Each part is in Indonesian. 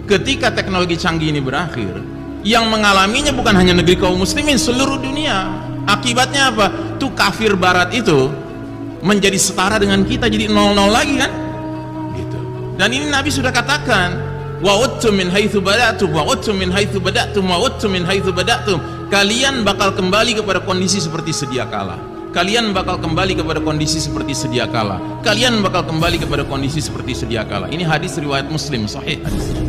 Ketika teknologi canggih ini berakhir, yang mengalaminya bukan hanya negeri kaum muslimin, seluruh dunia. Akibatnya apa? Tuh kafir barat itu menjadi setara dengan kita, jadi 0-0 lagi kan? Gitu. Dan ini Nabi sudah katakan, wa'udtum min haitsu bada'tum wa'udtum min haitsu bada'tum wa'udtum min haitsu bada'tum. Kalian bakal kembali kepada kondisi seperti sedia kala. Kalian bakal kembali kepada kondisi seperti sedia kala. Kalian bakal kembali kepada kondisi seperti sedia kala. Ini hadis riwayat Muslim, sahih hadisnya.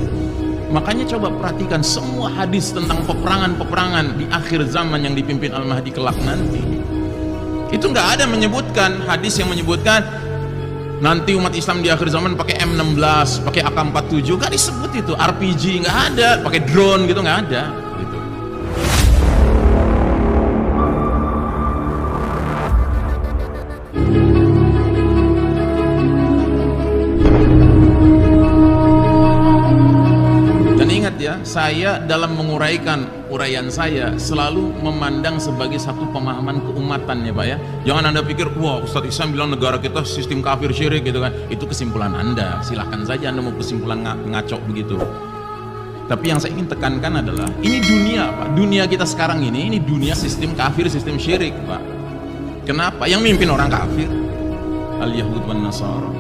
Makanya coba perhatikan semua hadis tentang peperangan-peperangan di akhir zaman yang dipimpin Al-Mahdi kelak nanti. Itu nggak ada menyebutkan hadis yang menyebutkan nanti umat Islam di akhir zaman pakai M16, pakai AK-47, nggak disebut itu. RPG nggak ada, pakai drone gitu nggak ada. Gitu. Ya, saya dalam menguraikan uraian saya selalu memandang sebagai satu pemahaman keumatan ya Pak ya. Jangan Anda pikir, wah Ustadz Ihsan bilang negara kita sistem kafir syirik gitu kan. Itu kesimpulan Anda, silahkan saja Anda mau kesimpulan ngaco begitu. Tapi yang saya ingin tekankan adalah ini dunia Pak, dunia kita sekarang ini dunia sistem kafir, sistem syirik Pak. Kenapa? Yang mimpin orang kafir, al-Yahud wan Nasara.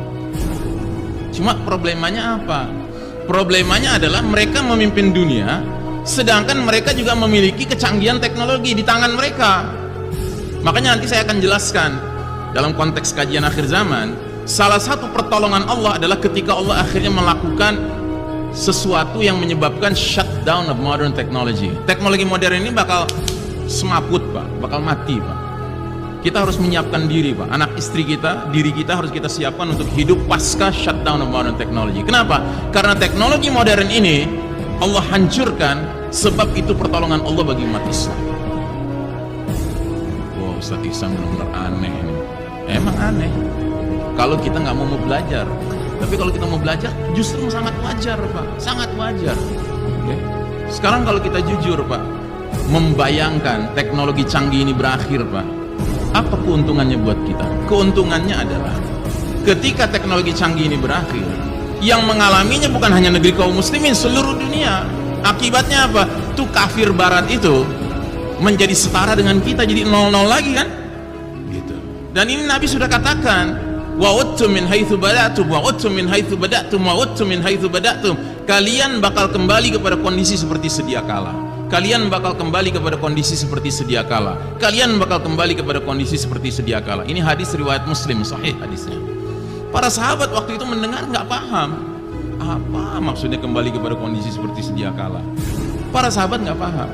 Cuma problemanya apa? Problemanya adalah mereka memimpin dunia, sedangkan mereka juga memiliki kecanggihan teknologi di tangan mereka. Makanya nanti saya akan jelaskan dalam konteks kajian akhir zaman, salah satu pertolongan Allah adalah ketika Allah akhirnya melakukan sesuatu yang menyebabkan shutdown of modern technology. Teknologi modern ini bakal semaput Pak, bakal mati Pak. Kita harus menyiapkan diri Pak, anak istri kita, diri kita harus kita siapkan untuk hidup pasca shutdown of modern technology. Kenapa? Karena teknologi modern ini Allah hancurkan, sebab itu pertolongan Allah bagi umat Islam. Wow, Ustadz Ihsan benar-benar aneh ini. Emang aneh kalau kita nggak mau belajar, tapi kalau kita mau belajar justru sangat wajar Pak, sangat wajar. Oke? Sekarang kalau kita jujur Pak, membayangkan teknologi canggih ini berakhir Pak, apa keuntungannya buat kita? Keuntungannya adalah ketika teknologi canggih ini berakhir, yang mengalaminya bukan hanya negeri kaum muslimin, seluruh dunia. Akibatnya apa? Tuh kafir barat itu menjadi setara dengan kita, jadi 0-0 lagi kan? Gitu. Dan ini Nabi sudah katakan, wa'udtum min haitsu bada'tum wa'udtum min haitsu bada'tum wa'udtum min haitsu bada'tum. Kalian bakal kembali kepada kondisi seperti sedia kala. Kalian bakal kembali kepada kondisi seperti sedia kala. Kalian bakal kembali kepada kondisi seperti sedia kala. Ini hadis riwayat Muslim, sahih hadisnya. Para sahabat waktu itu mendengar nggak paham. Apa maksudnya kembali kepada kondisi seperti sedia kala? Para sahabat nggak paham.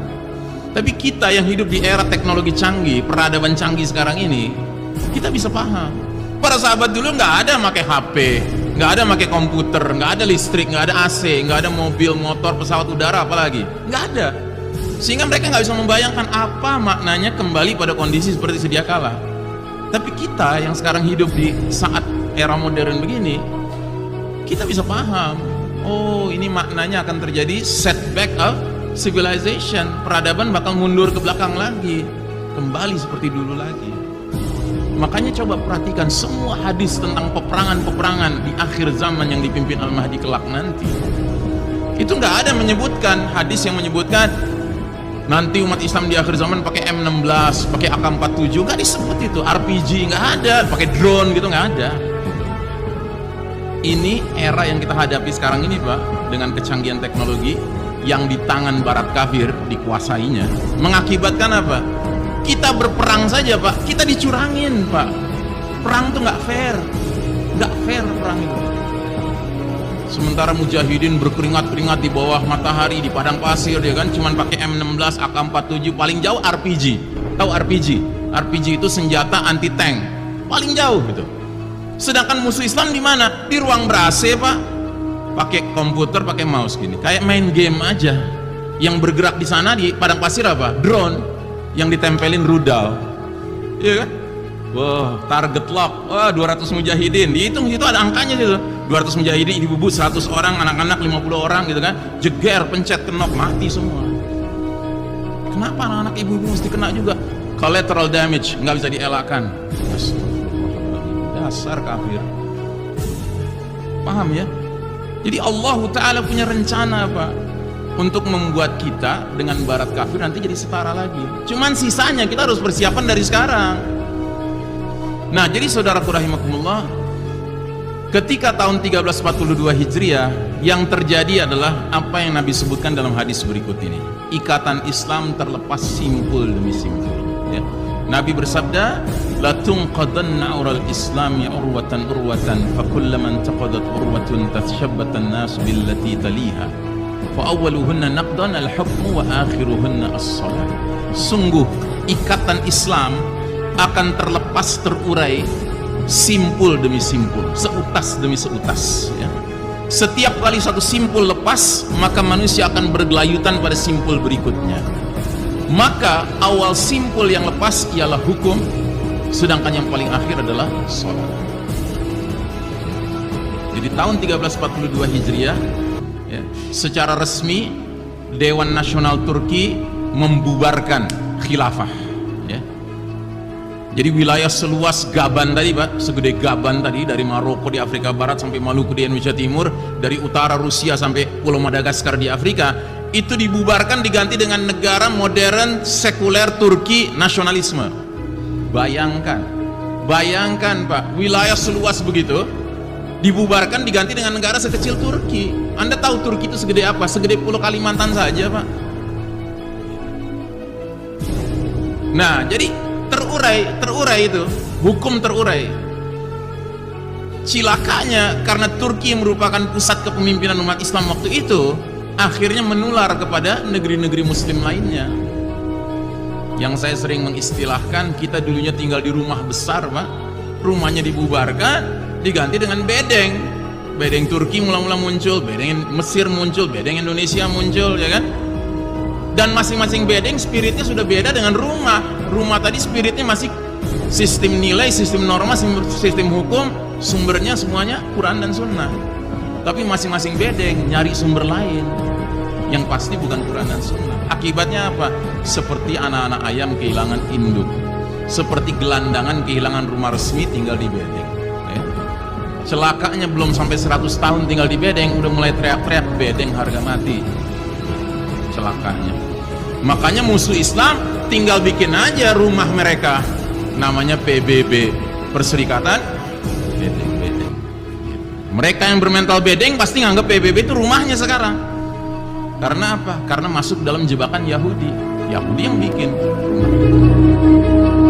Tapi kita yang hidup di era teknologi canggih, peradaban canggih sekarang ini, kita bisa paham. Para sahabat dulu nggak ada pakai HP, nggak ada pakai komputer, nggak ada listrik, nggak ada AC, nggak ada mobil, motor, pesawat udara, apalagi nggak ada. Sehingga mereka nggak bisa membayangkan apa maknanya kembali pada kondisi seperti sedia kala. Tapi kita yang sekarang hidup di saat era modern begini, kita bisa paham. Oh, ini maknanya akan terjadi setback of civilization. Peradaban bakal mundur ke belakang lagi, kembali seperti dulu lagi. Makanya coba perhatikan semua hadis tentang peperangan-peperangan di akhir zaman yang dipimpin Al-Mahdi kelak nanti. Itu nggak ada menyebutkan hadis yang menyebutkan nanti umat Islam di akhir zaman pakai M16, pakai AK-47, nggak disebut itu. RPG nggak ada, pakai drone gitu nggak ada. Ini era yang kita hadapi sekarang ini Pak, dengan kecanggihan teknologi yang di tangan barat kafir dikuasainya, mengakibatkan apa? Kita berperang saja Pak, kita dicurangin Pak. Perang tuh nggak fair perang itu. Sementara mujahidin berkeringat-keringat di bawah matahari di padang pasir, dia kan cuman pakai M16, AK-47, paling jauh RPG. Tahu RPG? RPG itu senjata anti tank, paling jauh gitu. Sedangkan musuh Islam di mana? Di ruang ber-AC Pak, pakai komputer, pakai mouse gini, kayak main game aja. Yang bergerak di sana di padang pasir apa? Drone yang ditempelin rudal, iya kan? Wah, target lock, wah 200 mujahidin, dihitung itu ada angkanya gitu. 200 mujahidin, ibu-ibu 100 orang, anak-anak 50 orang gitu kan, jeger, pencet, kenop, mati semua. Kenapa anak-anak ibu-ibu mesti kena juga? Collateral damage, nggak bisa dielakkan. dasar kafir. Paham ya? Jadi Allah Ta'ala punya rencana Pak, untuk membuat kita dengan barat kafir nanti jadi setara lagi. Cuman sisanya kita harus persiapan dari sekarang. Nah jadi saudaraku rahimakumullah, ketika tahun 1342 Hijriah, yang terjadi adalah apa yang Nabi sebutkan dalam hadis berikut ini. Ikatan Islam terlepas simpul demi simpul ya. Nabi bersabda, la tunqadanna ural islami urwatan urwatan fa kullaman taqadat urwatun tashabbatan nas billati taliha fa awwaluhunna naqdan al-hukmu wa akhiruhunna as-salat. Sungguh ikatan Islam akan terlepas, terurai simpul demi simpul, seutas demi seutas ya. Setiap kali satu simpul lepas, maka manusia akan bergelayutan pada simpul berikutnya. Maka awal simpul yang lepas ialah hukum, sedangkan yang paling akhir adalah sholat. Jadi tahun 1342 Hijriah ya, secara resmi Dewan Nasional Turki membubarkan khilafah ya. Jadi wilayah seluas Gaban tadi Pak, segede Gaban tadi, dari Maroko di Afrika Barat sampai Maluku di Indonesia Timur, dari utara Rusia sampai Pulau Madagaskar di Afrika, itu dibubarkan, diganti dengan negara modern sekuler Turki nasionalisme. Bayangkan Pak, wilayah seluas begitu dibubarkan, diganti dengan negara sekecil Turki. Anda tahu Turki itu segede apa? Segede Pulau Kalimantan saja Pak. Nah jadi terurai itu, hukum terurai. Cilakanya karena Turki merupakan pusat kepemimpinan umat Islam waktu itu, akhirnya menular kepada negeri-negeri muslim lainnya. Yang saya sering mengistilahkan, kita dulunya tinggal di rumah besar Pak, rumahnya dibubarkan, diganti dengan bedeng. Bedeng Turki mula-mula muncul, bedeng Mesir muncul, bedeng Indonesia muncul ya kan. Dan masing-masing bedeng spiritnya sudah beda dengan rumah. Rumah tadi spiritnya masih sistem nilai, sistem norma, sistem hukum, sumbernya semuanya Quran dan Sunnah. Tapi masing-masing bedeng nyari sumber lain yang pasti bukan Quran dan Sunnah. Akibatnya apa? Seperti anak-anak ayam kehilangan induk, seperti gelandangan kehilangan rumah resmi tinggal di bedeng ya. Celakanya belum sampai 100 tahun tinggal di bedeng udah mulai teriak-teriak bedeng harga mati. Celakanya. Makanya musuh Islam tinggal bikin aja rumah mereka, namanya PBB, Perserikatan Bedeng. Mereka yang bermental bedeng pasti nganggap PBB itu rumahnya sekarang. Karena apa? Karena masuk dalam jebakan Yahudi yang bikin rumah.